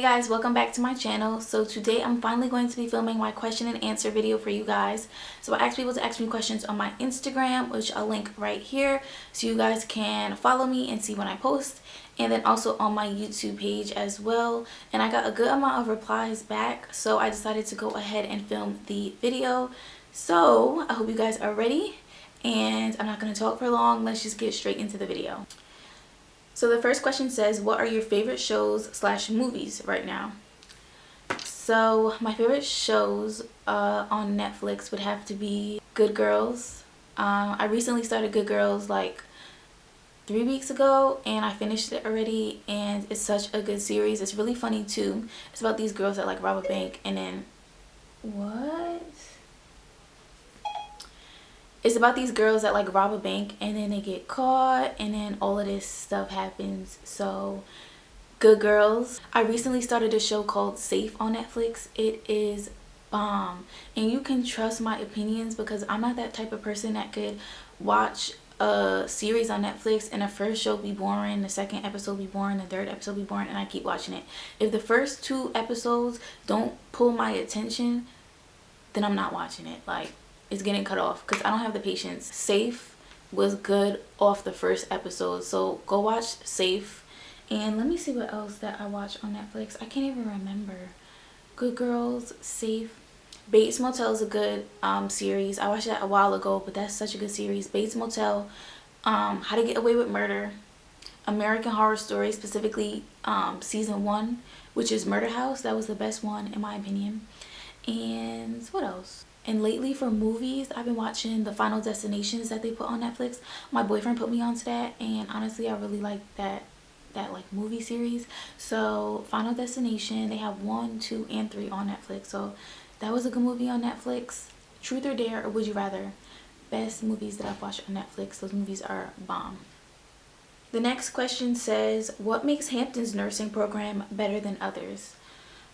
Hey guys, welcome back to my channel. So today I'm finally going to be filming my question and answer video for you guys. So I asked people to ask me questions on my Instagram, which I'll link right here, so you guys can follow me and see when I post, and then also on my YouTube page as well. And I got a good amount of replies back, so I decided to go ahead and film the video. So I hope you guys are ready, and I'm not going to talk for long. Let's just get straight into the video. So the first question says, what are your favorite shows / movies right now? So my favorite shows on Netflix would have to be Good Girls. I recently started Good Girls like 3 weeks ago, and I finished it already, and it's such a good series. It's really funny too. It's about these girls that like rob a bank, and then it's about these girls that like rob a bank, and then they get caught, and then all of this stuff happens. So Good Girls. I recently started a show called Safe on Netflix. It is bomb, and you can trust my opinions because I'm not that type of person that could watch a series on Netflix and the first show be boring, the second episode be boring, the third episode be boring, and I keep watching it. If the first 2 episodes don't pull my attention, then I'm not watching it. Like, it's getting cut off because I don't have the patience. Safe was good off the first episode, so go watch Safe. And let me see what else that I watch on Netflix. I can't even remember. Good Girls, Safe. Bates Motel is a good series. I watched that a while ago, but that's such a good series. Bates Motel, How to Get Away with Murder, American Horror Story, specifically season 1, which is Murder House. That was the best one in my opinion. And what else? And lately for movies, I've been watching the Final Destinations that they put on Netflix. My boyfriend put me onto that, and honestly I really like that like movie series. So Final Destination, they have 1, 2, and 3 on Netflix. So that was a good movie on Netflix. Truth or Dare or Would You Rather, best movies that I've watched on Netflix. Those movies are bomb. The next question says, what makes Hampton's nursing program better than others?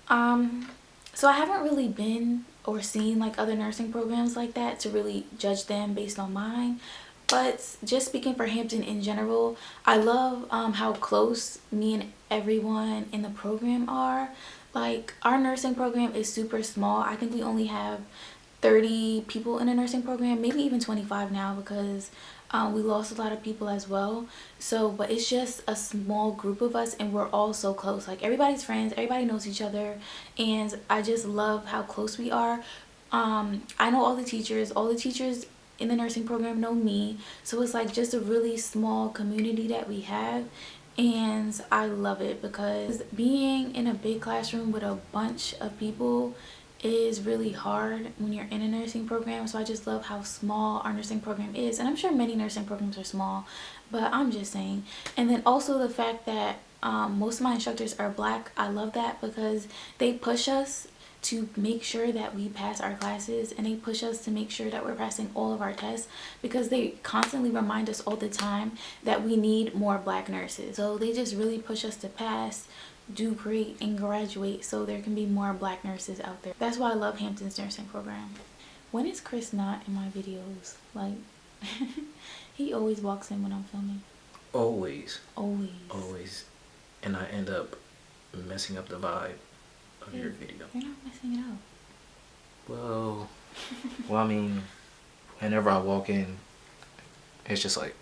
So I haven't really been or seen like other nursing programs like that to really judge them based on mine. But just speaking for Hampton in general, I love how close me and everyone in the program are. Like, our nursing program is super small. I think we only have 30 people in the nursing program, maybe even 25 now because we lost a lot of people as well. So, but it's just a small group of us, and we're all so close. Like, everybody's friends, everybody knows each other, and I just love how close we are. I know all the teachers in the nursing program know me, so it's like just a really small community that we have, and I love it because being in a big classroom with a bunch of people is really hard when you're in a nursing program. So I just love how small our nursing program is, and I'm sure many nursing programs are small, but I'm just saying. And then also the fact that most of my instructors are Black. I love that because they push us to make sure that we pass our classes, and they push us to make sure that we're passing all of our tests because they constantly remind us all the time that we need more Black nurses. So they just really push us to pass, do great, and graduate so there can be more Black nurses out there. That's why I love Hampton's nursing program. When is Chris not in my videos? Like, he always walks in when I'm filming. Always. And I end up messing up the vibe of your video. You're not messing it up. Well, I mean, whenever I walk in, it's just like,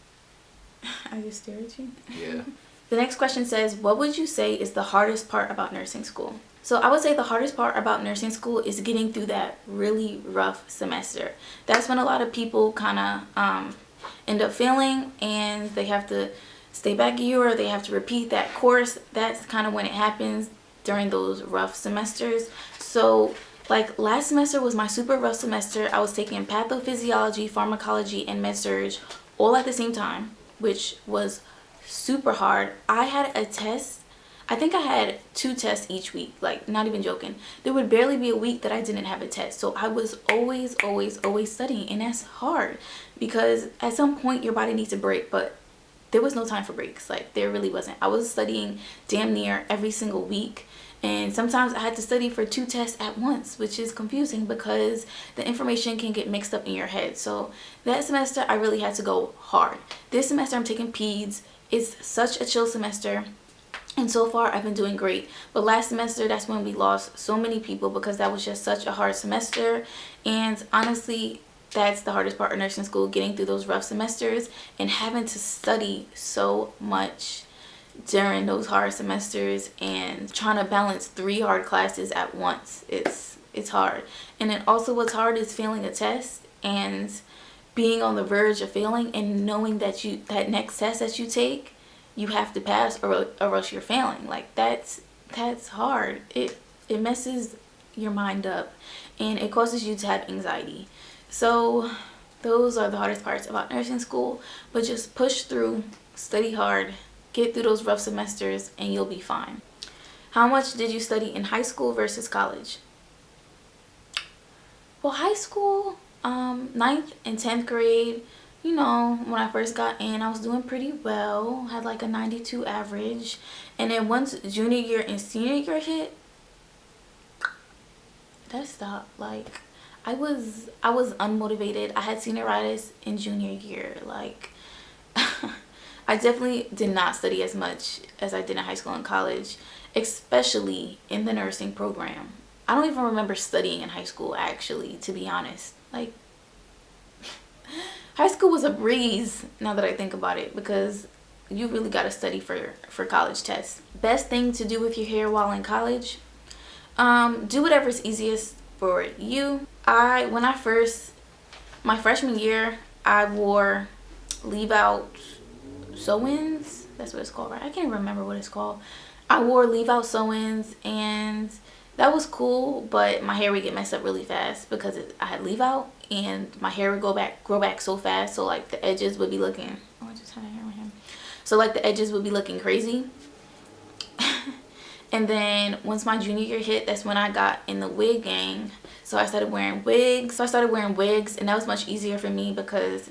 I just stare at you? Yeah. The next question says, what would you say is the hardest part about nursing school? So I would say the hardest part about nursing school is getting through that really rough semester. That's when a lot of people kind of end up failing, and they have to stay back a year, or they have to repeat that course. That's kind of when it happens, during those rough semesters. So like last semester was my super rough semester. I was taking pathophysiology, pharmacology, and med-surg all at the same time, which was super hard. I had a test, I think I had 2 tests each week, like not even joking. There would barely be a week that I didn't have a test. So I was always studying, and that's hard because at some point your body needs a break, but there was no time for breaks. Like, there really wasn't. I was studying damn near every single week, and sometimes I had to study for 2 tests at once, which is confusing because the information can get mixed up in your head. So that semester I really had to go hard. This semester I'm taking peds. It's such a chill semester. And so far, I've been doing great. But last semester, that's when we lost so many people because that was just such a hard semester. And honestly, that's the hardest part of nursing school, getting through those rough semesters and having to study so much during those hard semesters and trying to balance 3 hard classes at once. It's hard. And then also what's hard is failing a test and being on the verge of failing and knowing that that next test that you take, you have to pass or else you're failing. Like that's hard. It messes your mind up and it causes you to have anxiety. So those are the hardest parts about nursing school, but just push through, study hard, get through those rough semesters and you'll be fine. How much did you study in high school versus college? Well, high school, 9th and 10th grade, you know, when I first got in, I was doing pretty well, had like a 92 average. And then once junior year and senior year hit, that stopped. Like, I was unmotivated. I had senioritis in junior year. Like, I definitely did not study as much as I did in high school and college, especially in the nursing program. I don't even remember studying in high school, actually, to be honest. Like, high school was a breeze now that I think about it because you really got to study for college tests. Best thing to do with your hair while in college? Do whatever's easiest for you. My freshman year, I wore leave out sew-ins. That's what it's called, right? I can't remember what it's called. I wore leave out sew-ins and that was cool, but my hair would get messed up really fast because I had leave out and my hair would grow back so fast. So like the edges would be looking, oh, I just had a hair on him. So like the edges would be looking crazy. And then once my junior year hit, that's when I got in the wig gang. So I started wearing wigs. And that was much easier for me because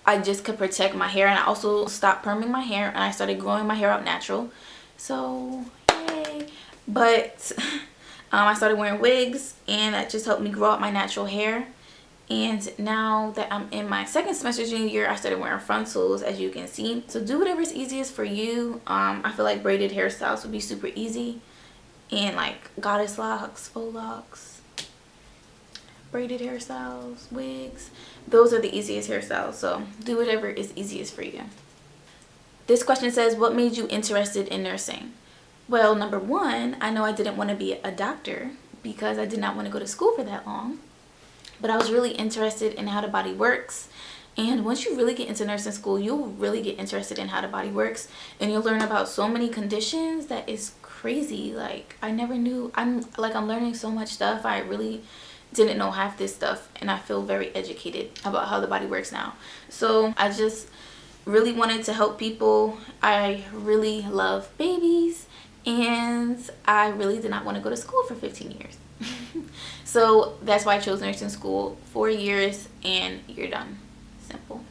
I just could protect my hair. And I also stopped perming my hair and I started growing my hair out natural. So yay. But I started wearing wigs and that just helped me grow out my natural hair. And now that I'm in my second semester junior year, I started wearing frontals, as you can see. So do whatever's easiest for you. I feel like braided hairstyles would be super easy. And like goddess locks, faux locks, braided hairstyles, wigs. Those are the easiest hairstyles. So do whatever is easiest for you. This question says, what made you interested in nursing? Well, number one, I know I didn't want to be a doctor because I did not want to go to school for that long. But I was really interested in how the body works. And once you really get into nursing school, you'll really get interested in how the body works. And you'll learn about so many conditions that is crazy. Like, I never knew. I'm learning so much stuff. I really didn't know half this stuff. And I feel very educated about how the body works now. So I just really wanted to help people. I really love babies. And I really did not want to go to school for 15 years. So that's why I chose nursing school. 4 years and you're done. Simple.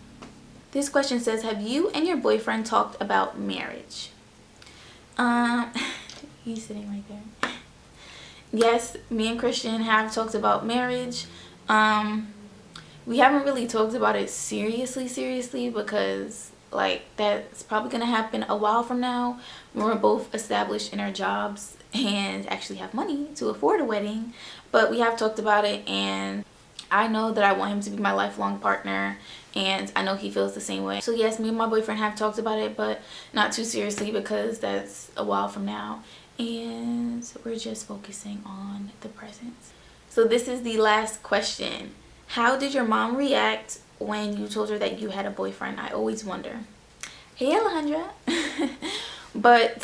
This question says, have you and your boyfriend talked about marriage? He's sitting right there. Yes, me and Christian have talked about marriage. We haven't really talked about it seriously because like that's probably gonna happen a while from now when we're both established in our jobs and actually have money to afford a wedding. But we have talked about it and I know that I want him to be my lifelong partner and I know he feels the same way. So yes, me and my boyfriend have talked about it, but not too seriously because that's a while from now and we're just focusing on the present. So this is the last question. How did your mom react when you told her that you had a boyfriend? I always wonder. Hey Alejandra. But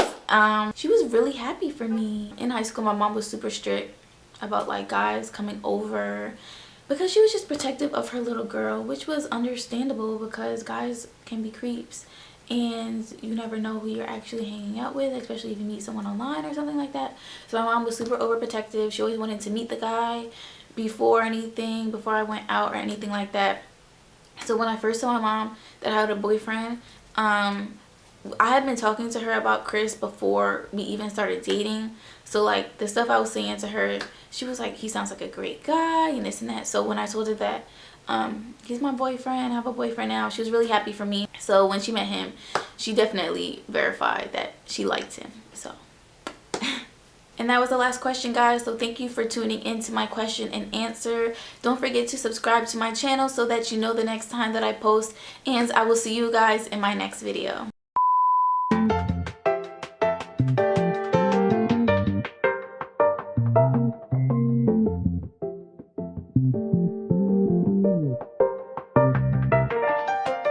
she was really happy for me. In high school, my mom was super strict about like guys coming over because she was just protective of her little girl, which was understandable because guys can be creeps and you never know who you're actually hanging out with, especially if you meet someone online or something like that. So my mom was super overprotective. She always wanted to meet the guy before I went out or anything like that. So when I first told my mom that I had a boyfriend, I had been talking to her about Chris before we even started dating. So like the stuff I was saying to her, she was like, he sounds like a great guy and this and that. So when I told her that he's my boyfriend. I have a boyfriend now. She was really happy for me. So when she met him, she definitely verified that she liked him. So and that was the last question, guys. So thank you for tuning into my question and answer. Don't forget to subscribe to my channel so that you know the next time that I post, and I will see you guys in my next video.